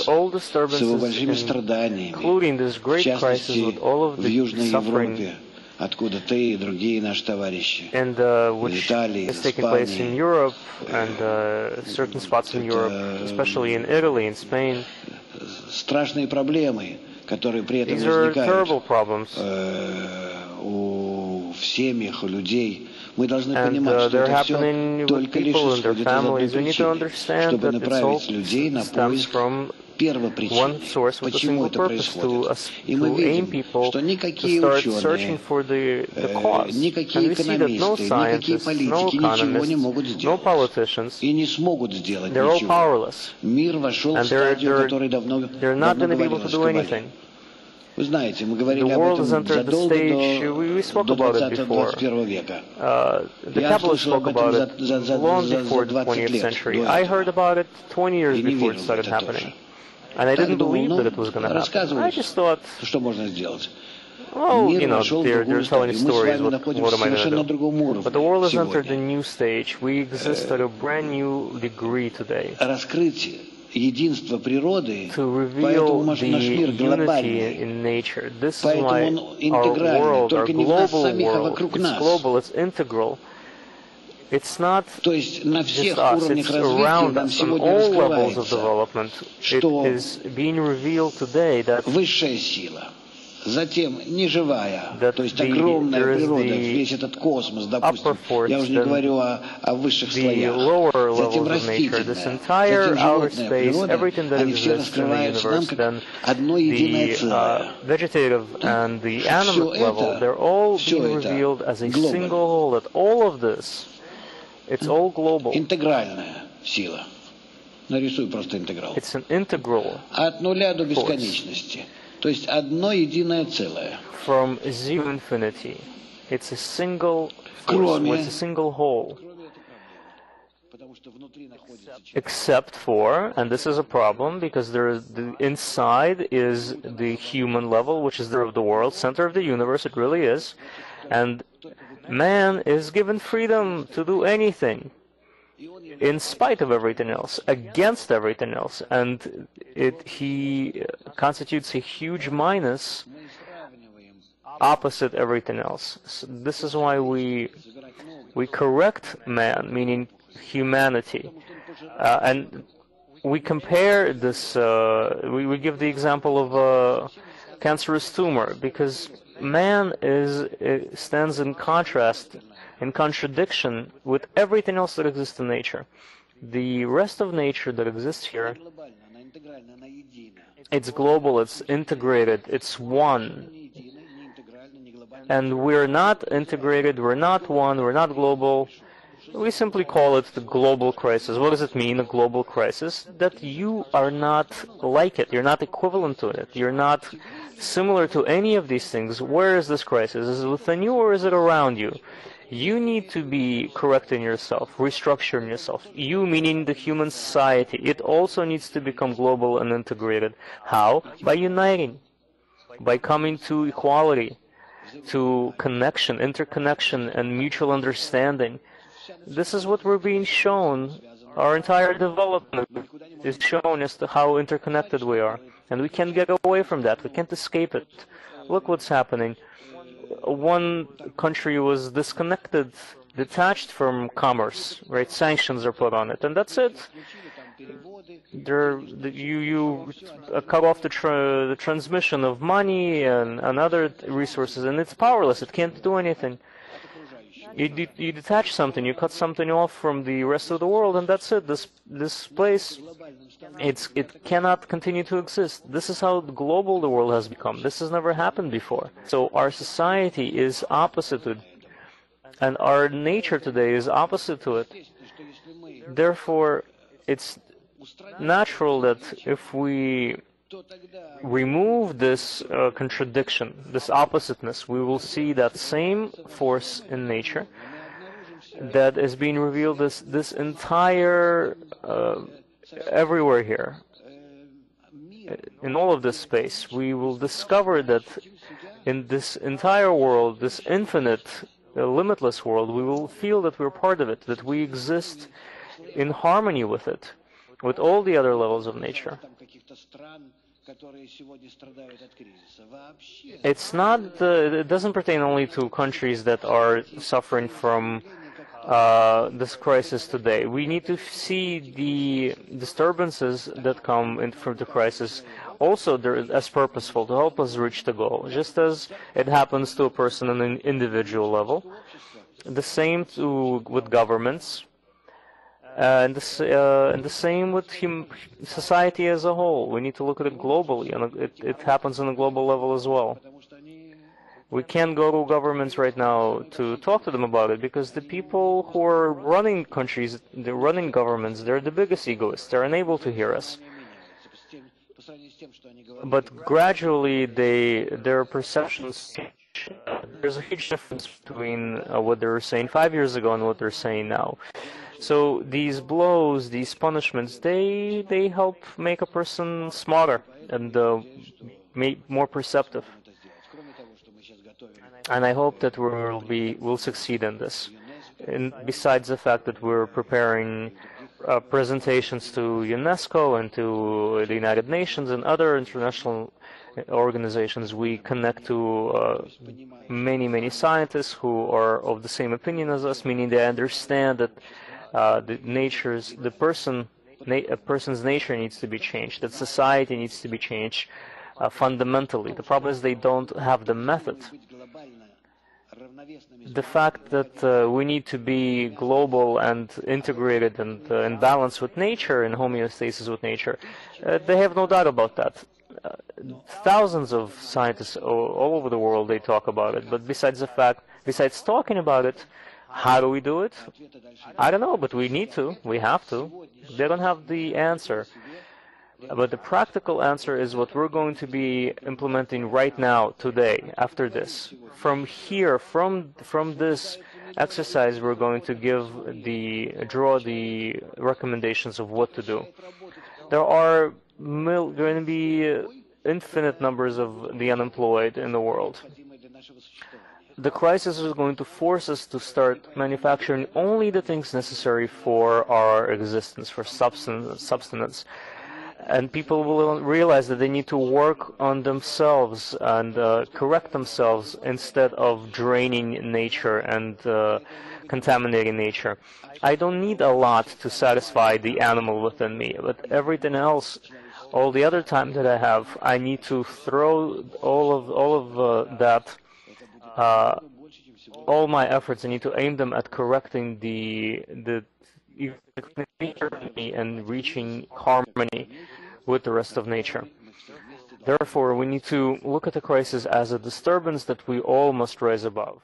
all disturbances, including this great crisis with all of the suffering, and which is taking place in Europe and certain spots in Europe, especially in Italy and Spain. These are terrible problems. And they're happening with people and their families. We need to understand that it all stems from one source with a single purpose, to aim people to start searching for the cause. And we see that no scientists, no economists, no politicians, they're all powerless. And they're not going to be able to do anything. The world has entered the stage, we spoke about it before. The Kabbalah spoke about it long before the 20th century. I heard about it 20 years before it started happening. And I didn't believe that it was going to happen. I just thought, oh, they're telling stories, what am I going to do? But the world has entered a new stage. We exist at a brand new degree today. To reveal the unity in nature. This is why our world, our global world, it's global, it's integral. It's not just us, it's around us on all levels of development. It is being revealed today that Затем неживая, то есть огромная природа, весь этот космос, допустим, я уже не говорю о высших слоях, затем растительная, затем животная природа, они все раскрываются нам как одно единое целое. Vegetative and the animate level, they're all being revealed as a single whole, that all of this, it's all global. Интегральная сила. Нарисуй просто интеграл. It's an integral От нуля до бесконечности. То есть одно единое целое. From zero to infinity, it's a single force, it's a single whole. Except for, and this is a problem, because inside is the human level, which is the world, center of the universe, it really is, and man is given freedom to do anything, in spite of everything else, against everything else, and he constitutes a huge minus opposite everything else. So this is why we correct man, meaning humanity, and we compare this. We give the example of a cancerous tumor, because man stands in contrast, in contradiction with everything else that exists in nature. The rest of nature that exists here, it's global, it's integrated, it's one. And we're not integrated, we're not one, we're not global. We simply call it the global crisis. What does it mean, a global crisis? That you are not like it, you're not equivalent to it, you're not similar to any of these things. Where is this crisis? Is it within you or is it around you? You need to be correcting yourself, restructuring yourself. You, meaning the human society, it also needs to become global and integrated. How? By uniting, by coming to equality, to connection, interconnection, and mutual understanding. This is what we're being shown. Our entire development is shown as to how interconnected we are. And we can't get away from that. We can't escape it. Look what's happening. One country was disconnected, detached from commerce, right? Sanctions are put on it, and that's it. You cut off the transmission of money and other resources, and it's powerless. It can't do anything. You detach something, you cut something off from the rest of the world, and that's it. This place, it cannot continue to exist. This is how global the world has become. This has never happened before. So our society is opposite to it, and our nature today is opposite to it. Therefore, it's natural that if we remove this contradiction, this oppositeness, we will see that same force in nature that is being revealed this entire everywhere here. In all of this space, we will discover that in this entire world, this infinite, limitless world, we will feel that we're part of it, that we exist in harmony with it. with all the other levels of nature. It doesn't pertain only to countries that are suffering from this crisis today. We need to see the disturbances that come in from the crisis also as purposeful to help us reach the goal, just as it happens to a person on an individual level. The same with governments, and the same with society as a whole. We need to look at it globally, and it happens on a global level as well. We can't go to governments right now to talk to them about it because the people who are running countries, they're running governments, they're the biggest egoists. They're unable to hear us. But gradually, their perceptions change. There's a huge difference between what they were saying 5 years ago and what they're saying now. So these blows, these punishments, they help make a person smarter and more perceptive. And I hope that we'll succeed in this. And besides the fact that we're preparing presentations to UNESCO and to the United Nations and other international organizations, we connect to many scientists who are of the same opinion as us, meaning they understand that a person's nature needs to be changed, that society needs to be changed fundamentally. The problem is they don't have the method. The fact that we need to be global and integrated and in balance with nature, in homeostasis with nature, they have no doubt about that. Thousands of scientists all over the world, they talk about it. But besides talking about it, how do we do it? I don't know, but we need to. We have to. They don't have the answer. But the practical answer is what we're going to be implementing right now, today, after this. From here, from this exercise, we're going to draw the recommendations of what to do. There are going to be infinite numbers of the unemployed in the world. The crisis is going to force us to start manufacturing only the things necessary for our existence, for subsistence. And people will realize that they need to work on themselves and correct themselves instead of draining nature and contaminating nature. I don't need a lot to satisfy the animal within me, but everything else, all the other time that I have, I need to throw all my efforts. I need to aim them at correcting the nature in me and reaching harmony with the rest of nature. Therefore, we need to look at the crisis as a disturbance that we all must rise above.